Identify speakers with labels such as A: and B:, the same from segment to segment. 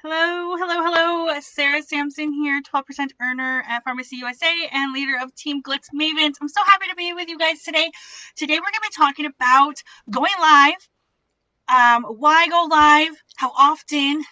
A: Hello, hello, hello. Sarah Sampson here, 12% earner at Pharmacy USA and leader of Team Glitz Mavens. I'm so happy to be with you guys today. Today we're going to be talking about going live, why go live, how often,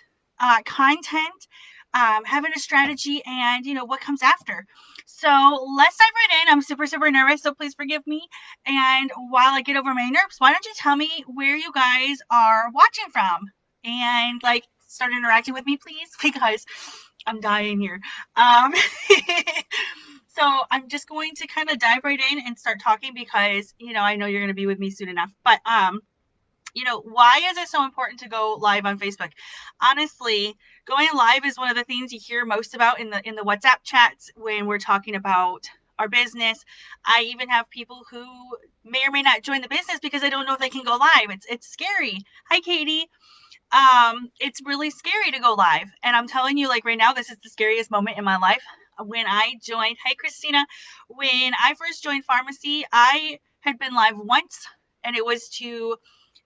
A: content, having a strategy, and what comes after. So let's dive right in. I'm super, super nervous, so please forgive me. And while I get over my nerves, why don't you tell me where you guys are watching from? And start interacting with me, please, because I'm dying here. Um, so I'm just going to kind of dive right in and start talking because I know you're going to be with me soon enough. But why is it so important to go live on Facebook? Honestly, going live is one of the things you hear most about in the WhatsApp chats when we're talking about our business. I even have people who may or may not join the business because they don't know if they can go live. It's scary. Hi, Katie. It's really scary to go live. And I'm telling you, like right now, this is the scariest moment in my life. When I joined, hi Christina, when I first joined pharmacy, I had been live once, and it was to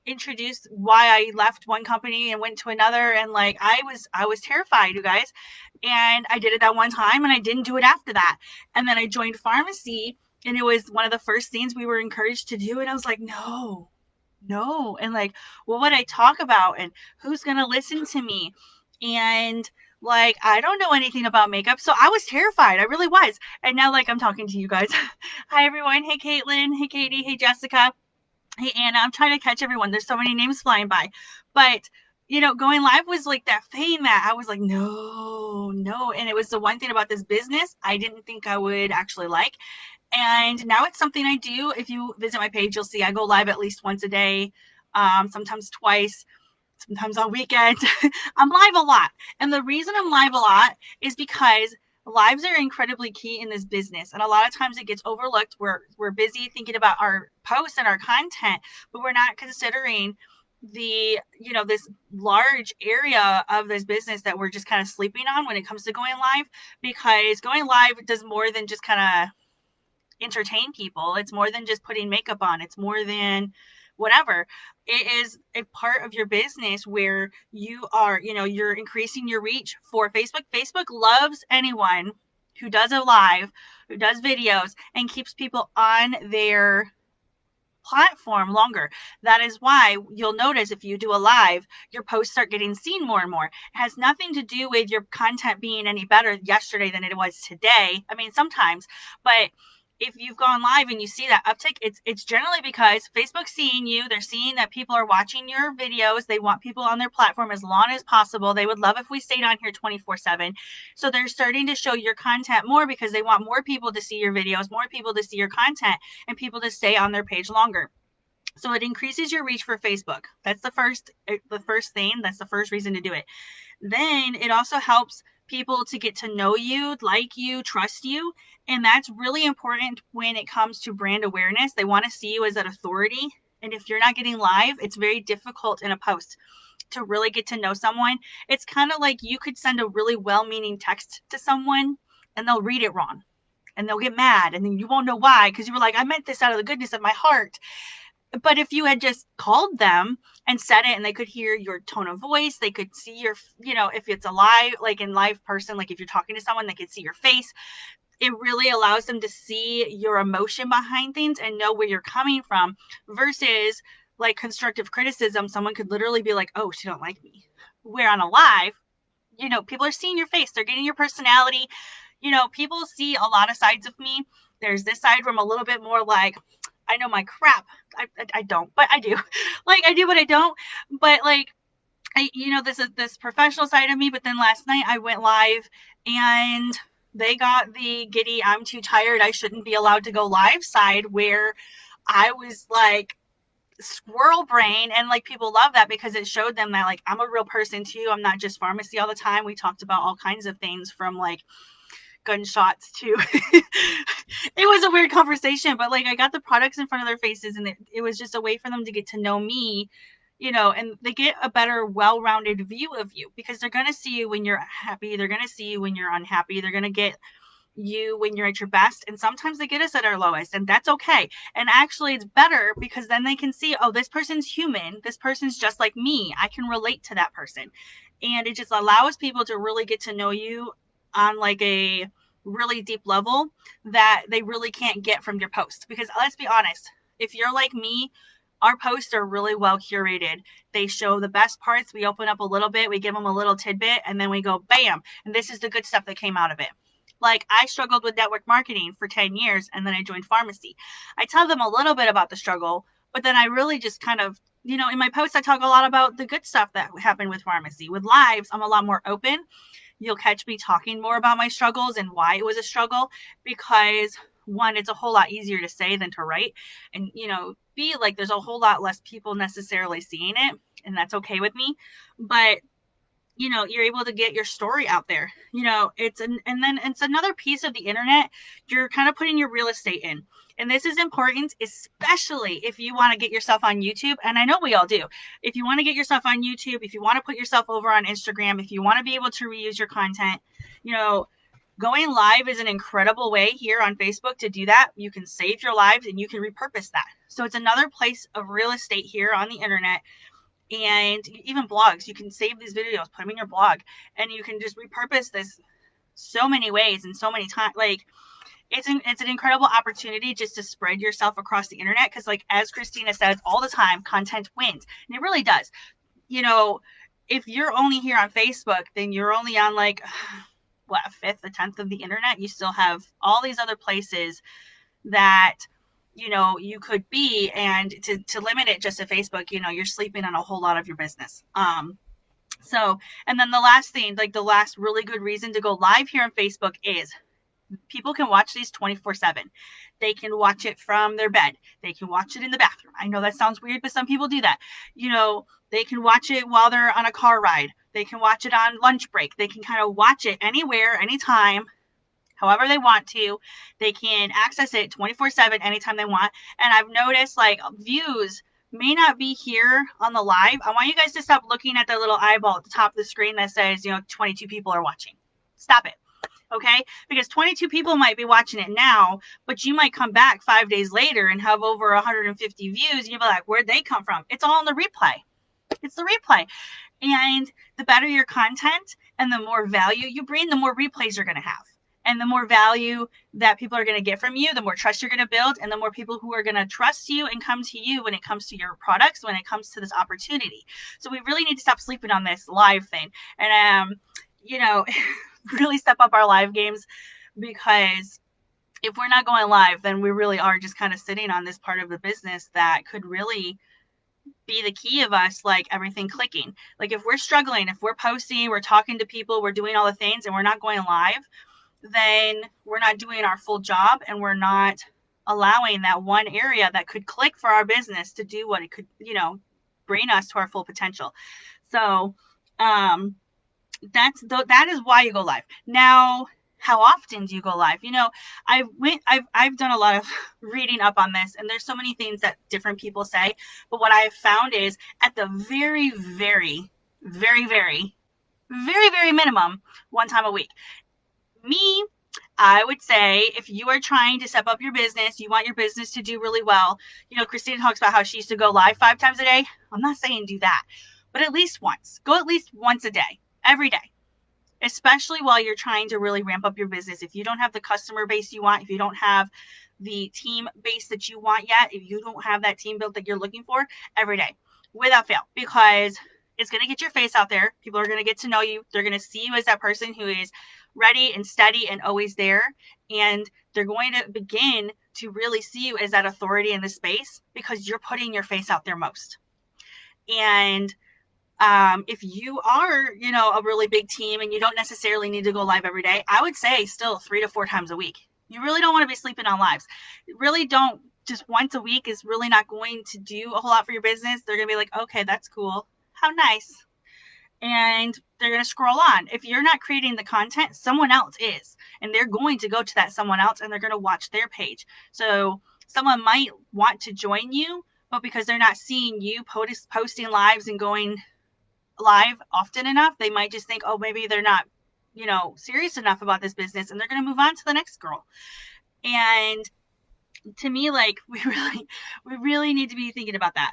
A: introduce why I left one company and went to another. And I was terrified, you guys. And I did it that one time and I didn't do it after that. And then I joined pharmacy, and it was one of the first things we were encouraged to do. And I was like, no. And what would I talk about, and who's going to listen to me? And I don't know anything about makeup. So I was terrified. I really was. And now I'm talking to you guys. Hi everyone. Hey Caitlin. Hey Katie. Hey Jessica. Hey Anna. I'm trying to catch everyone. There's so many names flying by. But going live was like that thing that I was like, no. And it was the one thing about this business I didn't think I would actually like. And now it's something I do. If you visit my page, you'll see I go live at least once a day, sometimes twice, sometimes on weekends. I'm live a lot. And the reason I'm live a lot is because lives are incredibly key in this business. And a lot of times it gets overlooked. We're busy thinking about our posts and our content, but we're not considering this large area of this business that we're just kind of sleeping on when it comes to going live, because going live does more than just kind of entertain people. It's more than just putting makeup on. It's more than whatever. It is a part of your business where you're increasing your reach for Facebook. Facebook loves anyone who does a live, who does videos, and keeps people on their platform longer. That is why you'll notice if you do a live, your posts start getting seen more and more. It has nothing to do with your content being any better yesterday than it was today. I mean, sometimes, but if you've gone live and you see that uptick, it's generally because Facebook's seeing you. They're seeing that people are watching your videos. They want people on their platform as long as possible. They would love if we stayed on here 24/7. So they're starting to show your content more because they want more people to see your videos, more people to see your content, and people to stay on their page longer. So it increases your reach for Facebook. That's the first thing. That's the first reason to do it. Then it also helps people to get to know you, like you, trust you. And that's really important when it comes to brand awareness. They want to see you as an authority. And if you're not getting live, it's very difficult in a post to really get to know someone. It's kind of like you could send a really well-meaning text to someone and they'll read it wrong and they'll get mad, and then you won't know why, because you were like, I meant this out of the goodness of my heart. But if you had just called them and said it, and they could hear your tone of voice, they could see your, if it's a live, like in live person, like if you're talking to someone, they could see your face. It really allows them to see your emotion behind things and know where you're coming from, versus like constructive criticism. Someone could literally be like, oh, she don't like me. Where on a live, people are seeing your face. They're getting your personality. People see a lot of sides of me. There's this side where I'm a little bit more like, I know my crap. I don't, but I do. I do, but I don't. But this is this professional side of me. But then last night I went live, and they got the giddy, I'm too tired, I shouldn't be allowed to go live side, where I was like squirrel brain. And people love that because it showed them that I'm a real person too. I'm not just pharmacy all the time. We talked about all kinds of things, from gunshots to it was a weird conversation, but I got the products in front of their faces, and it was just a way for them to get to know me, and they get a better, well-rounded view of you, because they're going to see you when you're happy. They're going to see you when you're unhappy. They're going to get you when you're at your best, and sometimes they get us at our lowest, and that's okay. And actually it's better because then they can see, oh, this person's human, this person's just like me, I can relate to that person. And it just allows people to really get to know you on like a really deep level that they really can't get from your post. Because let's be honest, if you're like me, our posts are really well curated. They show the best parts, we open up a little bit, we give them a little tidbit, and then we go bam, and this is the good stuff that came out of it. Like, I struggled with network marketing for 10 years, and then I joined pharmacy. I tell them a little bit about the struggle, but then I really just kind of, in my posts, I talk a lot about the good stuff that happened with pharmacy. With lives, I'm a lot more open. You'll catch me talking more about my struggles and why it was a struggle, because one, it's a whole lot easier to say than to write. And, B, like, there's a whole lot less people necessarily seeing it, and that's okay with me. But you're able to get your story out there. And then it's another piece of the internet. You're kind of putting your real estate in. And this is important, especially if you want to get yourself on YouTube. And I know we all do. If you want to get yourself on YouTube, if you want to put yourself over on Instagram, if you want to be able to reuse your content, going live is an incredible way here on Facebook to do that. You can save your lives and you can repurpose that. So it's another place of real estate here on the internet. And even blogs, you can save these videos, put them in your blog, and you can just repurpose this so many ways and so many times. Like, it's an incredible opportunity just to spread yourself across the internet, because, like, as Christina says all the time, content wins, and it really does. If you're only here on Facebook, then you're only on like a fifth, a tenth of the internet. You still have all these other places that you could be, and to limit it just to Facebook, you're sleeping on a whole lot of your business. So, and then the last thing, like the last really good reason to go live here on Facebook is people can watch these 24/7. They can watch it from their bed. They can watch it in the bathroom. I know that sounds weird, but some people do that. They can watch it while they're on a car ride. They can watch it on lunch break. They can kind of watch it anywhere, anytime, however they want to. They can access it 24/7 anytime they want. And I've noticed, like, views may not be here on the live. I want you guys to stop looking at the little eyeball at the top of the screen that says 22 people are watching. Stop it. Okay? Because 22 people might be watching it now, but you might come back 5 days later and have over 150 views, and you'll be like, where'd they come from? It's all in the replay. It's the replay. And the better your content and the more value you bring, the more replays you're going to have. And the more value that people are going to get from you, the more trust you're going to build, and the more people who are going to trust you and come to you when it comes to your products, when it comes to this opportunity. So we really need to stop sleeping on this live thing, and really step up our live games, because if we're not going live, then we really are just kind of sitting on this part of the business that could really be the key of us, like, everything clicking. Like, if we're struggling, if we're posting, we're talking to people, we're doing all the things, and we're not going live, then we're not doing our full job, and we're not allowing that one area that could click for our business to do what it could, bring us to our full potential. So that is why you go live. Now, how often do you go live? I've done a lot of reading up on this, and there's so many things that different people say, but what I've found is, at the very, very, very, very, very, very minimum, one time a week. Me, I would say, if you are trying to step up your business, you want your business to do really well. Christina talks about how she used to go live 5 times a day. I'm not saying do that, but at least once. Go at least once a day, every day, especially while you're trying to really ramp up your business. If you don't have the customer base you want, if you don't have the team base that you want yet, if you don't have that team built that you're looking for, every day, without fail, because it's going to get your face out there. People are going to get to know you. They're going to see you as that person who is ready and steady and always there. And they're going to begin to really see you as that authority in the space, because you're putting your face out there most. And if you are, a really big team and you don't necessarily need to go live every day, I would say still 3 to 4 times a week. You really don't want to be sleeping on lives. Really don't. Just once a week is really not going to do a whole lot for your business. They're going to be like, okay, that's cool. How nice. And they're going to scroll on. If you're not creating the content, someone else is. And they're going to go to that someone else, and they're going to watch their page. So someone might want to join you, but because they're not seeing you posting lives and going live often enough, they might just think, oh, maybe they're not, serious enough about this business, and they're going to move on to the next girl. And to me, like, we really need to be thinking about that.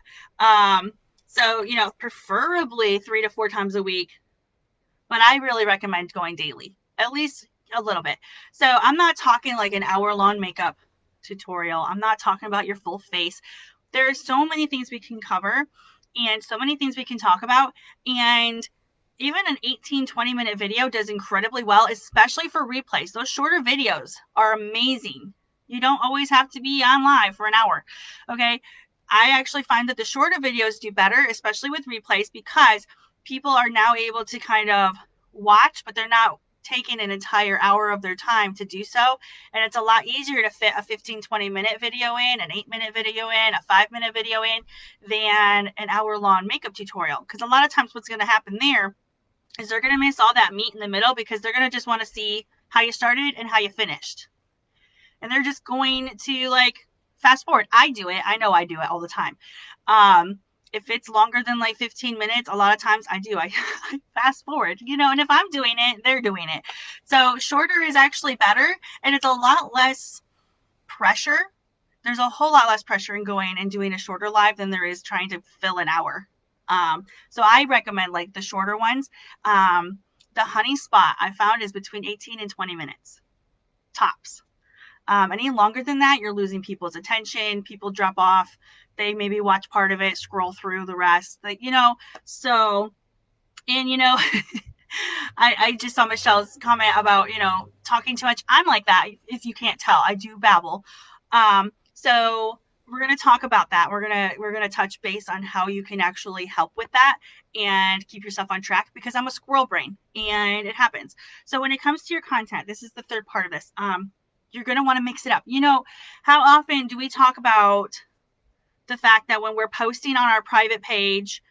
A: So, preferably 3 to 4 times a week, but I really recommend going daily, at least a little bit. So I'm not talking like an hour-long makeup tutorial. I'm not talking about your full face. There are so many things we can cover and so many things we can talk about. And even an 18-20 minute video does incredibly well, especially for replays. Those shorter videos are amazing. You don't always have to be on live for an hour. Okay. I actually find that the shorter videos do better, especially with replays, because people are now able to kind of watch, but they're not taking an entire hour of their time to do so. And it's a lot easier to fit a 15-20 minute video in, an 8-minute video in, a 5-minute video in, than an hour-long makeup tutorial. Because a lot of times what's going to happen there is they're going to miss all that meat in the middle, because they're going to just want to see how you started and how you finished. And they're just going to like fast forward. I do it. I know I do it all the time. If it's longer than like 15 minutes, a lot of times I fast forward, and if I'm doing it, they're doing it. So shorter is actually better, and it's a lot less pressure. There's a whole lot less pressure in going and doing a shorter live than there is trying to fill an hour. So I recommend like the shorter ones. The honey spot I found is between 18 and 20 minutes tops. Any longer than that, you're losing people's attention. People drop off. They maybe watch part of it, scroll through the rest. So, and I just saw Michelle's comment about, talking too much. I'm like that. If you can't tell, I do babble. So we're going to talk about that. We're going to touch base on how you can actually help with that and keep yourself on track, because I'm a squirrel brain and it happens. So when it comes to your content, this is the third part of this. You're going to want to mix it up. How often do we talk about the fact that when we're posting on our private page,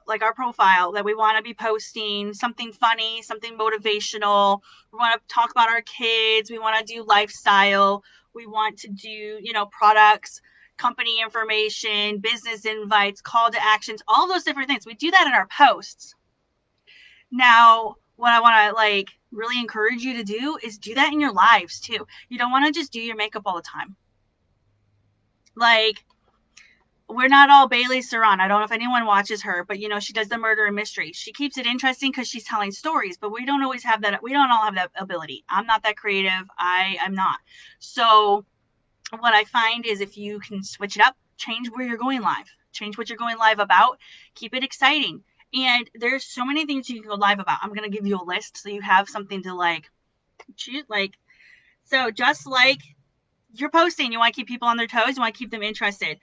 A: like our profile, that we want to be posting something funny, something motivational. We want to talk about our kids. We want to do lifestyle. We want to do, products, company information, business invites, call to actions, all those different things. We do that in our posts. Now, what I want to really encourage you to do is do that in your lives too. You don't want to just do your makeup all the time. We're not all Bailey Saran. I don't know if anyone watches her, but she does the murder and mystery. She keeps it interesting because she's telling stories, but we don't always have that. We don't all have that ability. I'm not that creative. I'm not. So what I find is if you can switch it up, change where you're going live, change what you're going live about, keep it exciting. And there's so many things you can go live about. I'm going to give you a list so you have something to choose. So just like you're posting, you want to keep people on their toes, you want to keep them interested.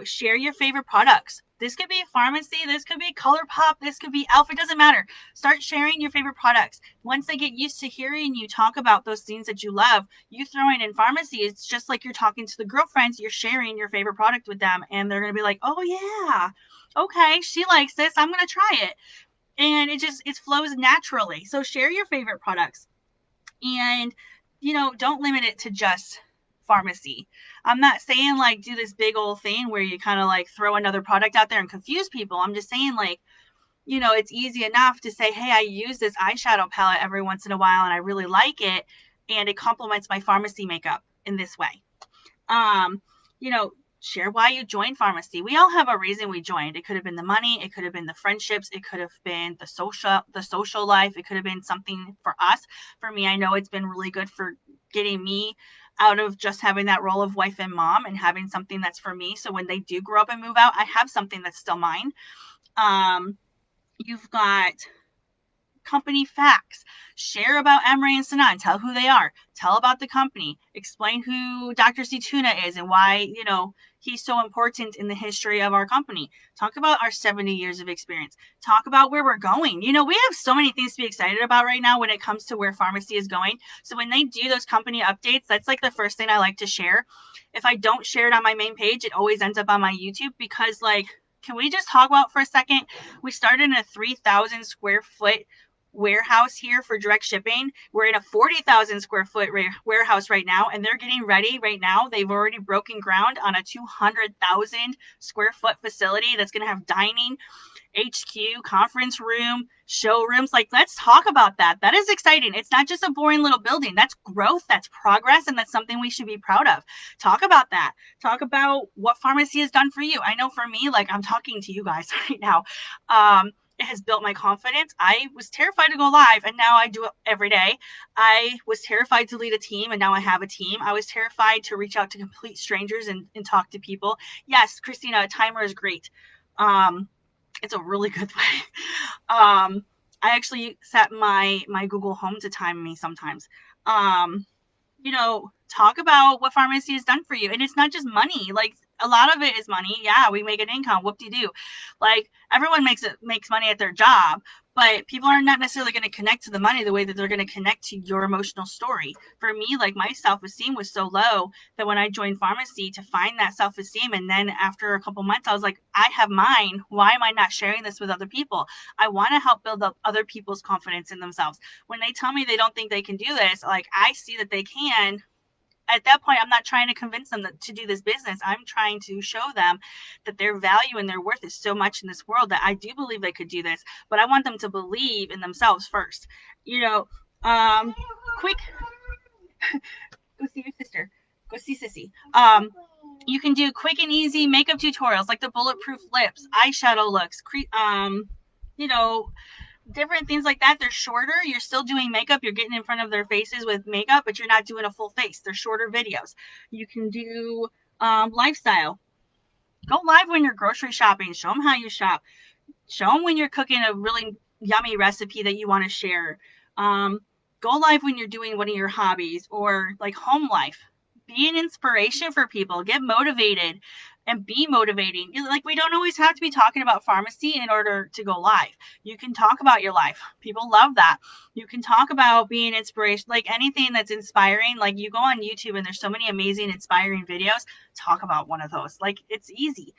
A: Share your favorite products. This could be pharmacy, this could be ColourPop, this could be e.l.f. It doesn't matter. Start sharing your favorite products. Once they get used to hearing you talk about those things that you love, you throwing in pharmacy, it's just like you're talking to the girlfriends, you're sharing your favorite product with them, and they're going to be like, oh yeah, okay, she likes this, I'm going to try it. And it flows naturally. So share your favorite products. And, don't limit it to just pharmacy. I'm not saying do this big old thing where you kind of throw another product out there and confuse people. I'm just saying it's easy enough to say, hey, I use this eyeshadow palette every once in a while and I really like it, and it complements my pharmacy makeup in this way. Share why you joined pharmacy. We all have a reason we joined. It could have been the money, it could have been the friendships, it could have been the social life, it could have been something for us. For me, I know it's been really good for getting me out of just having that role of wife and mom and having something that's for me. So when they do grow up and move out, I have something that's still mine. You've got company facts. Share about Emery and Sanan. Tell who they are. Tell about the company. Explain who Dr. C. Tuna is and why, he's so important in the history of our company. Talk about our 70 years of experience. Talk about where we're going. We have so many things to be excited about right now when it comes to where pharmacy is going. So when they do those company updates, that's the first thing I like to share. If I don't share it on my main page, it always ends up on my YouTube, because can we just talk about for a second? We started in a 3,000 square foot warehouse here for direct shipping. We're in a 40,000 square foot warehouse right now, and they're getting ready right now. They've already broken ground on a 200,000 square foot facility that's going to have dining HQ, conference room, showrooms. Like, let's talk about that. That is exciting. It's not just a boring little building. That's growth, that's progress, and that's something we should be proud of. Talk about that. Talk about what pharmacy has done for you. I know for me, like, I'm talking to you guys right now. It has built my confidence. I was terrified to go live, and now I do it every day. I was terrified to lead a team, and now I have a team. I was terrified to reach out to complete strangers and talk to people. Yes, Christina, a timer is great. It's a really good way. I actually set my Google Home to time me sometimes. Talk about what pharmacy has done for you. And it's not just money. Like, a lot of it is money. Yeah, we make an income. Whoop-de-doo. Like, everyone makes money at their job, but people are not necessarily going to connect to the money the way that they're going to connect to your emotional story. For me, like, my self-esteem was so low that when I joined pharmacy to find that self-esteem, and then after a couple months, I was like, I have mine. Why am I not sharing this with other people? I want to help build up other people's confidence in themselves. When they tell me they don't think they can do this, like, I see that they can. At that point, I'm not trying to convince them to do this business. I'm trying to show them that their value and their worth is so much in this world that I do believe they could do this, but I want them to believe in themselves first. Quick, go see your sister. Go see Sissy. You can do quick and easy makeup tutorials like the bulletproof lips, eyeshadow looks, you know, different things like that. They're shorter. You're still doing makeup. You're getting in front of their faces with makeup, but you're not doing a full face. They're shorter videos. You can do lifestyle. Go live when you're grocery shopping. Show them how you shop. Show them when you're cooking a really yummy recipe that you want to share. Go live when you're doing one of your hobbies or like home life. Be an inspiration for people. Get motivated and be motivating. Like, we don't always have to be talking about pharmacy in order to go live. You can talk about your life. People love that. You can talk about being inspiration, like anything that's inspiring. Like, you go on YouTube and there's so many amazing, inspiring videos. Talk about one of those. Like, it's easy.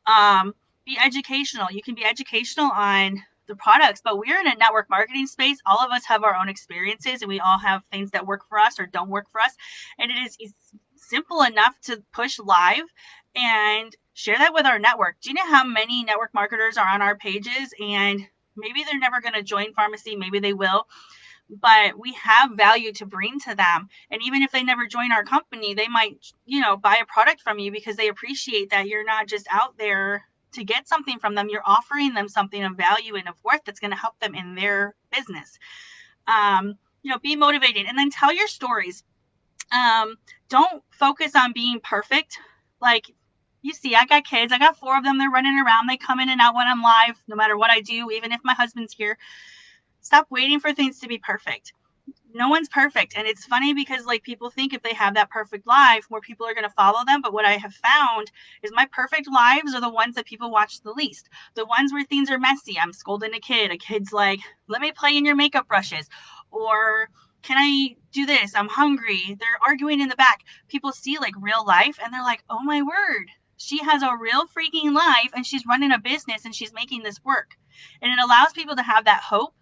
A: Be educational. You can be educational on the products, but we're in a network marketing space. All of us have our own experiences and we all have things that work for us or don't work for us. And it is simple enough to push live and share that with our network. Do you know how many network marketers are on our pages and maybe they're never going to join pharmacy, maybe they will, but we have value to bring to them. And even if they never join our company, they might, buy a product from you because they appreciate that you're not just out there to get something from them. You're offering them something of value and of worth that's going to help them in their business. Be motivated and then tell your stories. Don't focus on being perfect. Like, you see, I got kids. I got 4 of them. They're running around. They come in and out when I'm live, no matter what I do, even if my husband's here. Stop waiting for things to be perfect. No one's perfect. And it's funny because, like, people think if they have that perfect life, more people are going to follow them. But what I have found is my perfect lives are the ones that people watch the least. The ones where things are messy. I'm scolding a kid's like, let me play in your makeup brushes. Or, can I do this? I'm hungry. They're arguing in the back. People see, like, real life and they're like, oh my word, she has a real freaking life and she's running a business and she's making this work. And it allows people to have that hope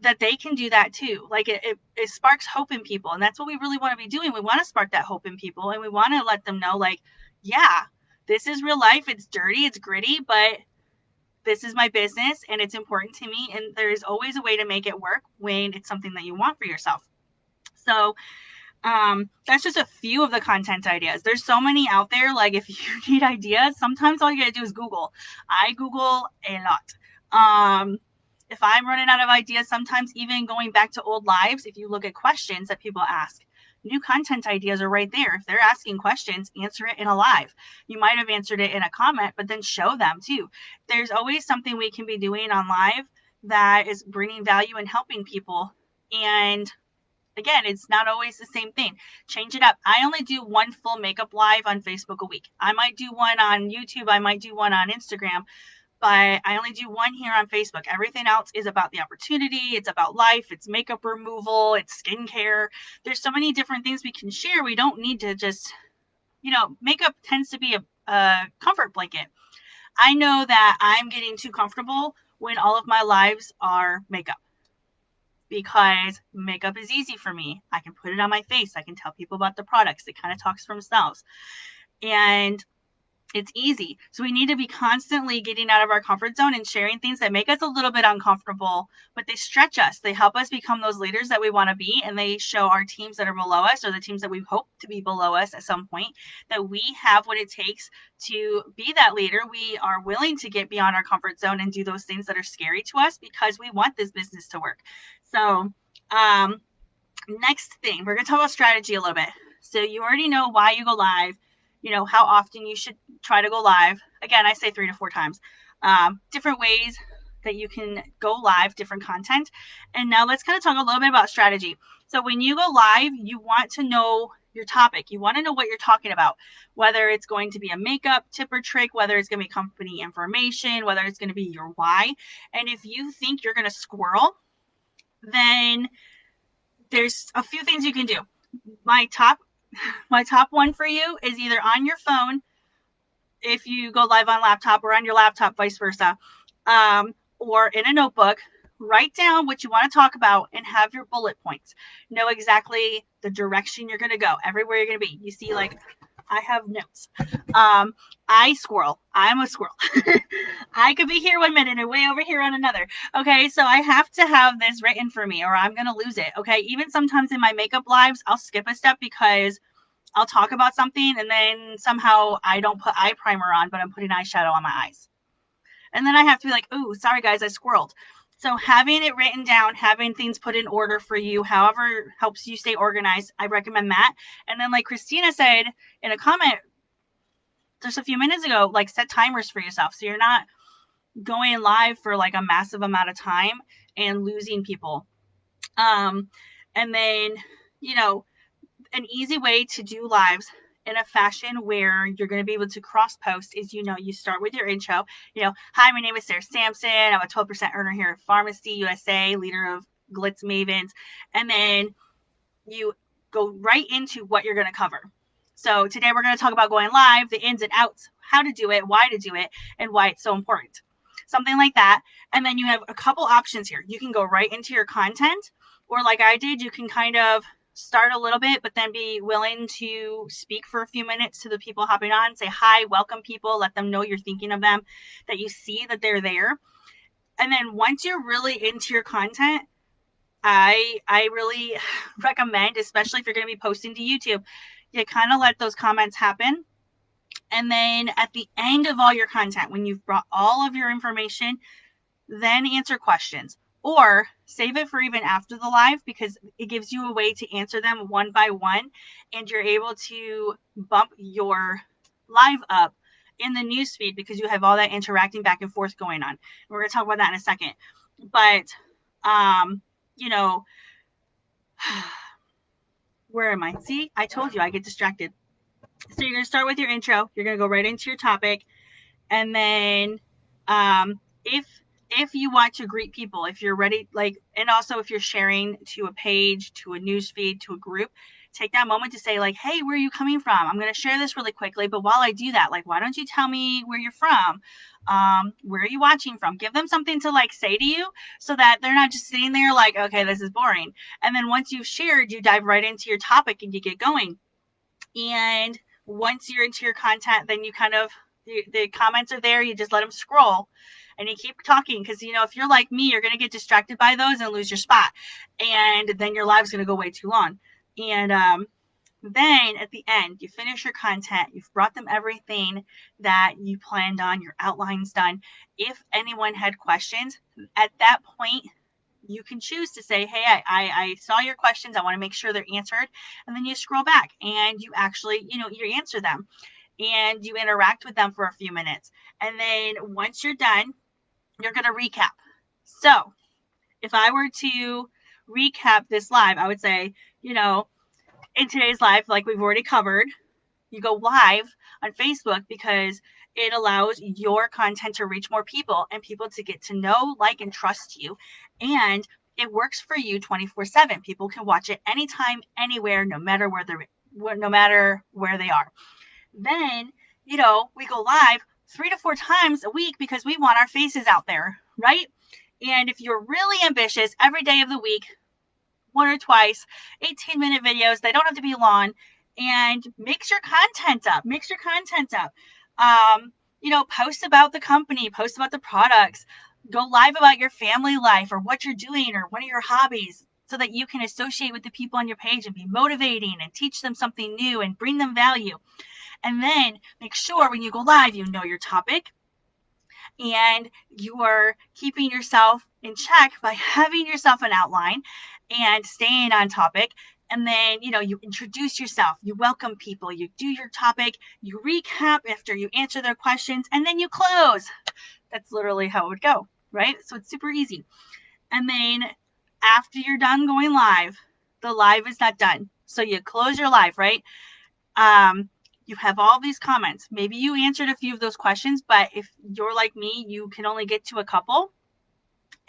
A: that they can do that too. Like, it sparks hope in people. And that's what we really want to be doing. We want to spark that hope in people and we want to let them know, like, yeah, this is real life. It's dirty, it's gritty, but this is my business and it's important to me. And there is always a way to make it work when it's something that you want for yourself. So that's just a few of the content ideas. There's so many out there. Like, if you need ideas, sometimes all you gotta do is Google. I Google a lot. If I'm running out of ideas, sometimes even going back to old lives, if you look at questions that people ask, new content ideas are right there. If they're asking questions, answer it in a live. You might have answered it in a comment, but then show them too. There's always something we can be doing on live that is bringing value and helping people. And again, it's not always the same thing. Change it up. I only do one full makeup live on Facebook a week. I might do one on YouTube. I might do one on Instagram, but I only do one here on Facebook. Everything else is about the opportunity. It's about life. It's makeup removal. It's skincare. There's so many different things we can share. We don't need to just, makeup tends to be a comfort blanket. I know that I'm getting too comfortable when all of my lives are makeup, because makeup is easy for me. I can put it on my face. I can tell people about the products. It kind of talks for themselves. And It's easy. So we need to be constantly getting out of our comfort zone and sharing things that make us a little bit uncomfortable, but they stretch us. They help us become those leaders that we want to be, and they show our teams that are below us, or the teams that we hope to be below us at some point, that we have what it takes to be that leader. We are willing to get beyond our comfort zone and do those things that are scary to us because we want this business to work. So, next thing, we're going to talk about strategy a little bit. So you already know why you go live, you know, how often you should try to go live. Again, I say 3 to 4 times. Different ways that you can go live, different content. And now let's kind of talk a little bit about strategy. So when you go live, you want to know your topic. You want to know what you're talking about, whether it's going to be a makeup tip or trick, whether it's going to be company information, whether it's going to be your why. And if you think you're going to squirrel, then there's a few things you can do. My top one for you is either on your phone, if you go live on laptop, or on your laptop, vice versa, or in a notebook. Write down what you want to talk about and have your bullet points. Know exactly the direction you're going to go, everywhere you're going to be. You see, like, I have notes. I squirrel. I'm a squirrel. I could be here one minute and way over here on another. Okay, so I have to have this written for me or I'm going to lose it. Okay, even sometimes in my makeup lives, I'll skip a step because I'll talk about something and then somehow I don't put eye primer on, but I'm putting eyeshadow on my eyes. And then I have to be like, ooh, sorry guys, I squirreled. So having it written down, having things put in order for you, however helps you stay organized, I recommend that. And then like Christina said in a comment just a few minutes ago, like set timers for yourself. So you're not going live for like a massive amount of time and losing people. And then, you know, an easy way to do lives in a fashion where you're going to be able to cross post is, you know, you start with your intro. You know, hi, my name is Sarah Sampson. I'm a 12% earner here at Pharmacy USA, leader of Glitz Mavens. And then you go right into what you're going to cover. So today we're going to talk about going live, the ins and outs, how to do it, why to do it, and why it's so important. Something like that. And then you have a couple options here. You can go right into your content, or like I did, you can kind of start a little bit, but then be willing to speak for a few minutes to the people hopping on, say hi, welcome people, let them know you're thinking of them, that you see that they're there. And then once you're really into your content, I really recommend, especially if you're going to be posting to YouTube, you kind of let those comments happen. And then at the end of all your content, when you've brought all of your information, then answer questions. Or save it for even after the live, because it gives you a way to answer them one by one, and you're able to bump your live up in the newsfeed because you have all that interacting back and forth going on. We're going to talk about that in a second. But, you know, where am I? See, I told you I get distracted. So you're going to start with your intro. You're going to go right into your topic. And then if you want to greet people, if you're ready, like, and also if you're sharing to a page, to a newsfeed, to a group, take that moment to say like, hey, where are you coming from? I'm going to share this really quickly, but while I do that, like, why don't you tell me where you're from? Where are you watching from? Give them something to like say to you so that they're not just sitting there like, okay, this is boring. And then once you've shared, you dive right into your topic and you get going. And once you're into your content, then you kind of, the comments are there, you just let them scroll and you keep talking, because, you know, if you're like me, you're going to get distracted by those and lose your spot, and then your live's going to go way too long. And then at the end, you finish your content, you've brought them everything that you planned on, your outline's done. If anyone had questions at that point, you can choose to say, hey, I saw your questions, I want to make sure they're answered. And then you scroll back and you actually, you know, you answer them and you interact with them for a few minutes. And then once you're done, you're going to recap. So if I were to recap this live, I would say, you know, in today's live, like we've already covered, you go live on Facebook because it allows your content to reach more people and people to get to know, like, and trust you. And it works for you 24/7. People can watch it anytime, anywhere, no matter where they are. Then, you know, we go live 3 to 4 times a week because we want our faces out there, right? And if you're really ambitious, every day of the week, 1 or twice, 18-minute videos, they don't have to be long, and mix your content up. Post about the company, post about the products, go live about your family life or what you're doing or one of your hobbies so that you can associate with the people on your page and be motivating and teach them something new and bring them value. And then make sure when you go live, you know your topic and you are keeping yourself in check by having yourself an outline and staying on topic. And then, you introduce yourself, you welcome people, you do your topic, you recap after you answer their questions, and then you close. That's literally how it would go, right? So it's super easy. And then after you're done going live, the live is not done. So you close your live, right? You have all these comments. Maybe you answered a few of those questions, but if you're like me, you can only get to a couple.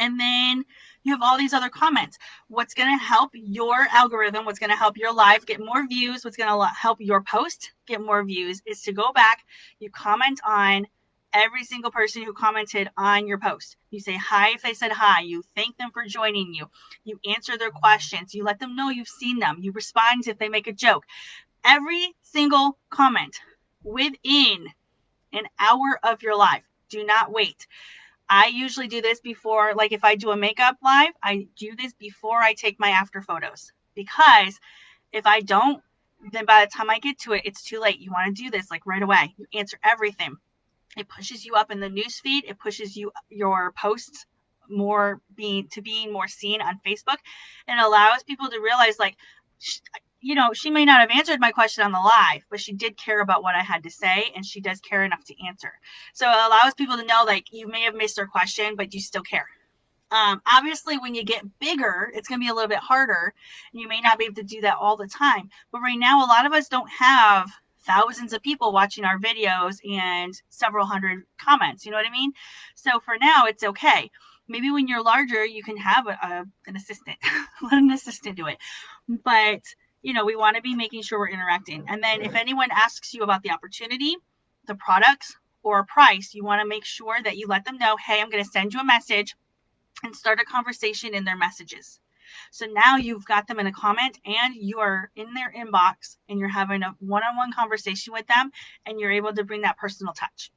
A: And then you have all these other comments. What's going to help your algorithm, what's going to help your live get more views, what's going to help your post get more views is to go back, you comment on every single person who commented on your post. You say hi if they said hi. You thank them for joining you. You answer their questions. You let them know you've seen them. You respond if they make a joke. Every single comment within an hour of your live. Do not wait. I usually do this before, like if I do a makeup live, I do this before I take my after photos. Because if I don't, then by the time I get to it, it's too late. You want to do this like right away. You answer everything. It pushes you up in the newsfeed. It pushes your posts being more seen on Facebook, and allows people to realize like, she may not have answered my question on the live, but she did care about what I had to say, and she does care enough to answer. So it allows people to know like you may have missed her question, but you still care. Obviously, when you get bigger, it's going to be a little bit harder, and you may not be able to do that all the time. But right now, a lot of us don't have thousands of people watching our videos and several hundred comments. You know what I mean? So for now, it's okay. Maybe when you're larger, you can have an assistant. Let an assistant do it. But, we want to be making sure we're interacting. And then if anyone asks you about the opportunity, the products, or a price, you want to make sure that you let them know, hey, I'm going to send you a message, and start a conversation in their messages. So now you've got them in a comment and you are in their inbox and you're having a one-on-one conversation with them and you're able to bring that personal touch.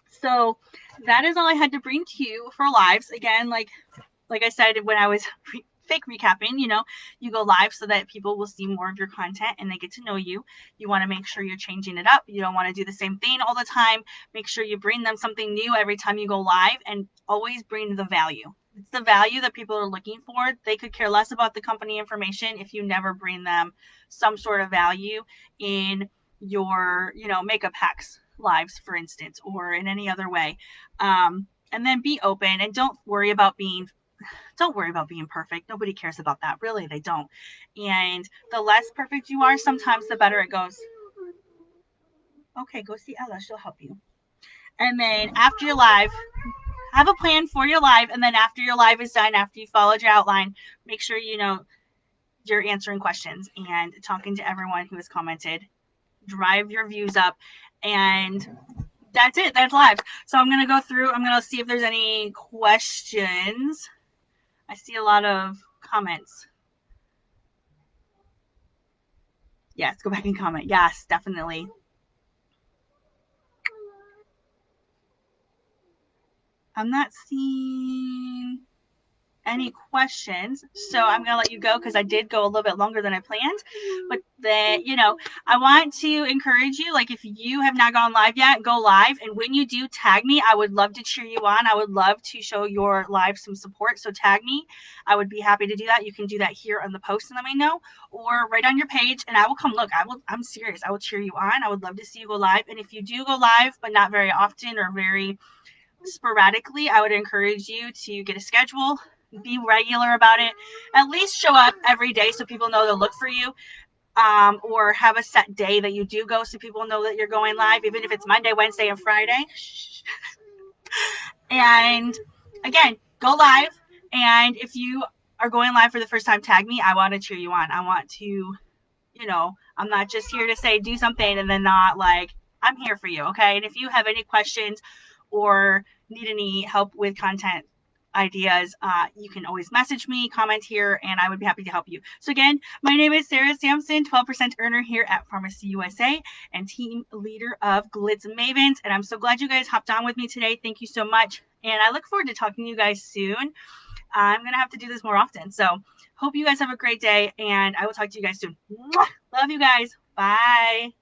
A: So that is all I had to bring to you for lives. Again, like I said, when I was fake recapping, you go live so that people will see more of your content and they get to know you. You want to make sure you're changing it up. You don't want to do the same thing all the time. Make sure you bring them something new every time you go live, and always bring the value. It's the value that people are looking for. They could care less about the company information if you never bring them some sort of value in your, makeup hacks lives, for instance, or in any other way. And then be open and don't worry about being perfect. Nobody cares about that. Really, they don't. And the less perfect you are, sometimes the better it goes. Okay, go see Ella. She'll help you. And then after your live, have a plan for your live. And then after your live is done, after you followed your outline, make sure you're answering questions and talking to everyone who has commented. Drive your views up. And that's it. That's live. So I'm going to go through. I'm going to see if there's any questions. I see a lot of comments. Yes, go back and comment. Yes, definitely. I'm not seeing any questions, so I'm going to let you go because I did go a little bit longer than I planned. But I want to encourage you, like if you have not gone live yet, go live. And when you do, tag me. I would love to cheer you on. I would love to show your live some support. So tag me. I would be happy to do that. You can do that here on the post and let me know, or right on your page, and I will come look. I'm serious. I will cheer you on. I would love to see you go live. And if you do go live, but not very often or very sporadically, I would encourage you to get a schedule. Be regular about it. At least show up every day so people know to look for you. Or have a set day that you do go so people know that you're going live, even if it's Monday, Wednesday, and Friday. And again, go live. And if you are going live for the first time, tag me. I want to cheer you on. I want to, I'm not just here to say do something and then not like, I'm here for you. Okay. And if you have any questions or need any help with content, ideas, you can always message me, comment here, and I would be happy to help you. So again, my name is Sarah Sampson, 12% earner here at Pharmacy USA and team leader of Glitz Mavens. And I'm so glad you guys hopped on with me today. Thank you so much. And I look forward to talking to you guys soon. I'm going to have to do this more often. So hope you guys have a great day, and I will talk to you guys soon. Love you guys. Bye.